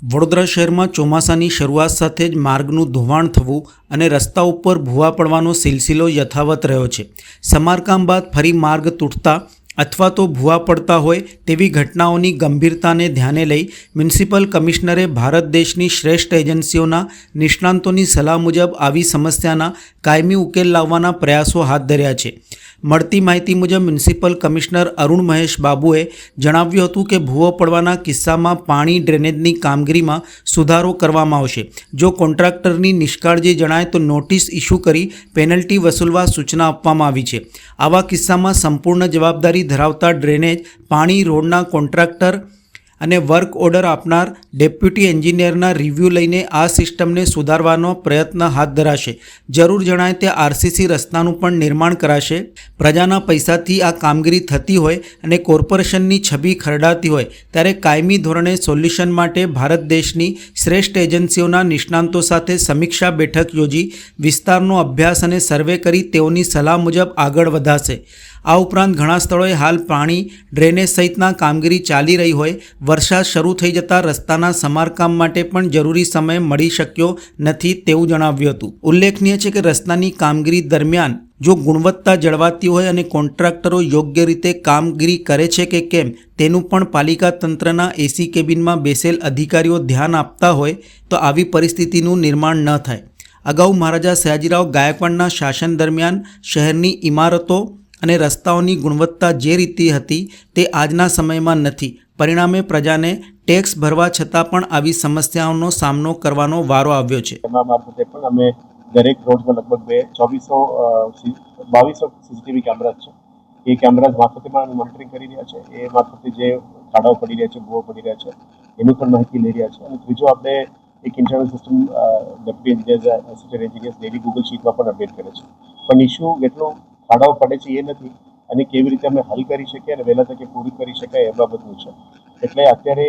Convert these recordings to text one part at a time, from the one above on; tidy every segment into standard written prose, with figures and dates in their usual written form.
વડોદરા શહેરમાં ચોમાસાની શરૂઆત સાથે જ માર્ગનું ધોવાણ થવું અને રસ્તા ઉપર ભૂવા પડવાનો સિલસિલો યથાવત રહ્યો છે. સમારકામ બાદ ફરી માર્ગ તૂટતા અથવા તો ભૂવા પડતા હોય તેવી ઘટનાઓની ગંભીરતાને ધ્યાને લઈ મ્યુનિસિપલ કમિશનરે ભારત દેશની શ્રેષ્ઠ એજન્સીઓના નિષ્ણાંતોની સલાહ મુજબ આવી સમસ્યાના કાયમી ઉકેલ લાવવાના પ્રયાસો હાથ ધર્યા છે. મળતી માહિતી મુજબ મ્યુનિસિપલ કમિશનર અરુણ મહેશ બાબુએ જણાવ્યું હતું કે ભૂવો પડવાના કિસ્સામાં પાણી ડ્રેનેજની કામગીરીમાં સુધારો કરવામાં આવશે. જો કોન્ટ્રાક્ટરની નિષ્કાળજી જણાય તો નોટિસ ઇસ્યુ કરી પેનલ્ટી વસૂલવા સૂચના આપવામાં આવી છે. આવા કિસ્સામાં સંપૂર્ણ જવાબદારી ધરાવતા ડ્રેનેજ, પાણી, રોડના કોન્ટ્રાક્ટર અને વર્ક ઓર્ડર આપનાર ડેપ્યુટી એન્જિનિયરના રિવ્યૂ લઈને આ સિસ્ટમને સુધારવાનો પ્રયત્ન હાથ ધરાશે. જરૂર જણાય તે આરસીસી રસ્તાનું પણ નિર્માણ કરાશે. પ્રજાના પૈસાથી આ કામગીરી થતી હોય અને કોર્પોરેશનની છબી ખરડાતી હોય ત્યારે કાયમી ધોરણે સોલ્યુશન માટે ભારત દેશની શ્રેષ્ઠ એજન્સીઓના નિષ્ણાંતો સાથે સમીક્ષા બેઠક યોજી વિસ્તારનો અભ્યાસ અને સર્વે કરી તેઓની સલાહ મુજબ આગળ વધાશે. આ ઉપરાંત ઘણા સ્થળોએ હાલ પાણી, ડ્રેનેજ સહિતના કામગીરી ચાલી રહી હોય. વરસાદ શરૂ થઈ જતાં રસ્તાના સમારકામ માટે પણ જરૂરી સમય મળી શક્યો નથી તેવું જણાવ્યું હતું. ઉલ્લેખનીય છે કે રસ્તાની કામગીરી દરમિયાન જો ગુણવત્તા જળવાતી હોય અને કોન્ટ્રાક્ટરો યોગ્ય રીતે કામગીરી કરે છે કે કેમ તેનું પણ પાલિકા તંત્રના એસી કેબિનમાં બેસેલ અધિકારીઓ ધ્યાન આપતા હોય તો આવી પરિસ્થિતિનું નિર્માણ ન થાય. અગાઉ મહારાજા સયાજીરાવ ગાયકવાડના શાસન દરમિયાન શહેરની ઇમારતો અને રસ્તાઓની ગુણવત્તા જે રીતે હતી તે આજના સમયમાં નથી. પરિણામે પ્રજાને ટેક્સ ભરવા છતાં પણ આવી સમસ્યાઓનો સામનો કરવાનો વારો આવ્યો છે. એમાં મારફતે પણ અમે દરેક રોડમાં લગભગ 2200 સીસીટીવી કેમેરા છે. એ કેમેરા મારફતે પણ અમે મોનિટરિંગ કરી રહ્યા છે. એ મારફતે જે ખાડાઓ પડી રહ્યા છે, ભૂવો પડી રહ્યા છે એની પણ માહિતી લઈ રહ્યા છે. અને ત્રીજો આપણે એક internal system deputy engineers, assistant engineers daily Google શીટમાં પણ અપડેટ કરે છે. પણ ઇસ્યુ એટલો ખાડાઓ પડે છે એ નથી અને કેવી રીતે અમે હલ કરી શકીએ અને વહેલા તકે પૂરી કરી શકાય એ બાબતનું છે. એટલે અત્યારે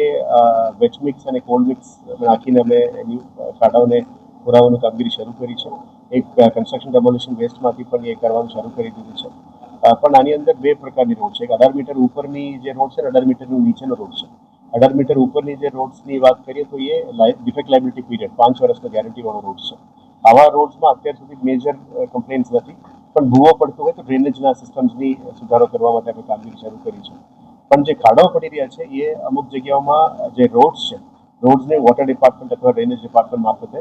વેચ મિક્સ અને કોલ્ડ મિક્સ નાખીને અમે એની ખાડાઓને પુરાવાની કામગીરી શરૂ કરી છે. એક કન્સ્ટ્રક્શન ડેમોલિશન વેસ્ટમાંથી પણ એ કરવાનું શરૂ કરી દીધું છે. પણ આની અંદર બે પ્રકારની રોડ છે. એક 18 મીટર ઉપરની જે રોડ છે અને 18 મીટરનું નીચેનો રોડ છે. 18 મીટર ઉપરની જે રોડ્સની વાત કરીએ તો એ ડિફેક્ટ લાયબિલિટી પીરિયડ 5 વર્ષનો ગેરંટીવાળો રોડ છે. આવા રોડ્સમાં અત્યાર સુધી મેજર કમ્પ્લેન્ટ્સ નથી. પણ ભૂવો પડતો હોય તો ડ્રેનેજના સિસ્ટમ્સની સુધારો કરવા માટે આપણે કામગીરી શરૂ કરી છે. પણ જે ખાડાઓ પડી રહ્યા છે એ અમુક જગ્યાઓમાં જે રોડ્સ છે, રોડ્સને વોટર ડિપાર્ટમેન્ટ અથવા ડ્રેનેજ ડિપાર્ટમેન્ટ મારફતે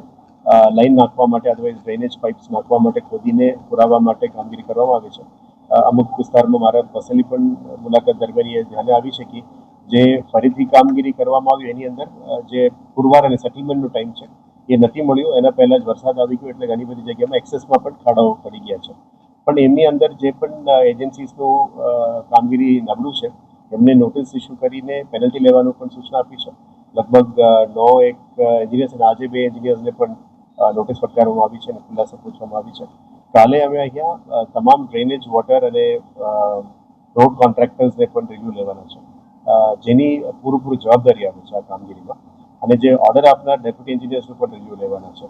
લાઈન નાખવા માટે અથવા ડ્રેનેજ પાઇપ્સ નાખવા માટે ખોદીને પુરાવા માટે કામગીરી કરવામાં આવે છે. અમુક વિસ્તારમાં મારા પર્સનલી પણ મુલાકાત દરમિયાન એ ધ્યાને આવી છે કે જે ફરીથી કામગીરી કરવામાં આવી એની અંદર જે પુરવાર અને સેટલમેન્ટનો ટાઈમ છે એ નથી મળ્યો. એના પહેલાં જ વરસાદ આવી ગયો એટલે ઘણી બધી જગ્યામાં એક્સેસમાં પણ ખાડાઓ પડી ગયા છે. પણ એમની અંદર જે પણ એજન્સીસનું કામગીરી નબળું છે એમને નોટિસ ઇસ્યુ કરીને પેનલ્ટી લેવાનું પણ સૂચના આપી છે. લગભગ 9 એન્જિનિયર્સ અને આજે 2 એન્જિનિયર્સને પણ નોટિસ ફટકારવામાં આવી છે અને ખુલાસા પૂછવામાં આવી છે. કાલે અમે અહીંયા તમામ ડ્રેનેજ, વોટર અને રોડ કોન્ટ્રાક્ટર્સને પણ રિવ્યૂ લેવાના છે, જેની પૂરેપૂરી જવાબદારી આવે છે આ કામગીરીમાં. અને જે ઓર્ડર આપનાર ડેપ્યુટી એન્જિનિયર્સનું પણ રિવ્યૂ લેવાના છે.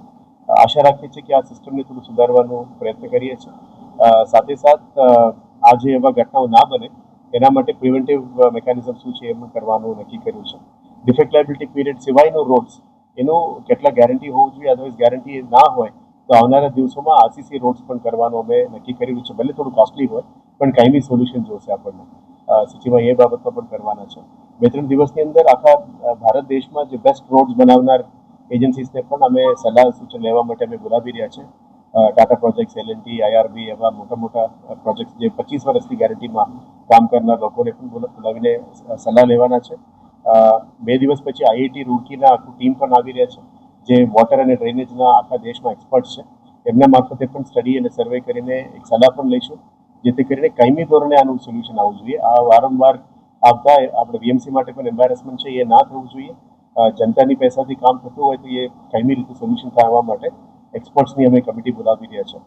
આશા રાખીએ છીએ કે આ સિસ્ટમને થોડું સુધારવાનો પ્રયત્ન કરીએ છીએ. સાથે સાથ આજે એવા ઘટનાઓ ના બને એના માટે પ્રિવેન્ટિવ મિકેનિઝમ શું છે એમ કરવાનું નક્કી કર્યું છે. ડિફેક્ટ લાયબિલિટી પીરિયડ સિવાયનો રોડ્સ એનું કેટલા ગેરંટી હોવું જોઈએ, અદરવાઇઝ ગેરંટી ના હોય તો આવનારા દિવસોમાં આરસીસી રોડ્સ પણ કરવાનું અમે નક્કી કર્યું છે. ભલે થોડું કોસ્ટલી હોય પણ કાયમી સોલ્યુશન જોશે આપણને. સિટીમાં એ બાબતમાં પણ કરવાના છે. 2-3 દિવસની અંદર આખા ભારત દેશમાં જે બેસ્ટ રોડ્સ બનાવનાર એજન્સીસને પણ અમે સલાહ સૂચન લેવા માટે અમે બોલાવી રહ્યા છે. ટાટા પ્રોજેક્ટ્સ, એલ&ટી, આઈઆરબી એવા મોટા પ્રોજેક્ટ જે 25 વર્ષની ગેરંટીમાં કામ કરનાર લોકોને પણ બોલાવીને સલાહ લેવાના છે. 2 દિવસ પછી આઈઆઈટી રૂડકીના આખું ટીમ પણ આવી રહ્યા છે, જે વોટર અને ડ્રેનેજના આખા દેશમાં એક્સપર્ટ છે. એમના મારફતે પણ સ્ટડી અને સર્વે કરીને એક સલાહ પણ લઈશું, જેથી કરીને કાયમી ધોરણે આનું સોલ્યુશન આવવું જોઈએ. આ વારંવાર આવતા આપણે વીએમસી માટે પણ એમ્બેરેસમેન્ટ છે એ ના થવું જોઈએ. જનતાની પૈસાથી કામ થતું હોય તો એ કાયમી રીતે સોલ્યુશન કાઢવા માટે એક્સપર્ટ્સની અમે કમિટી બોલાવી રહ્યા છે.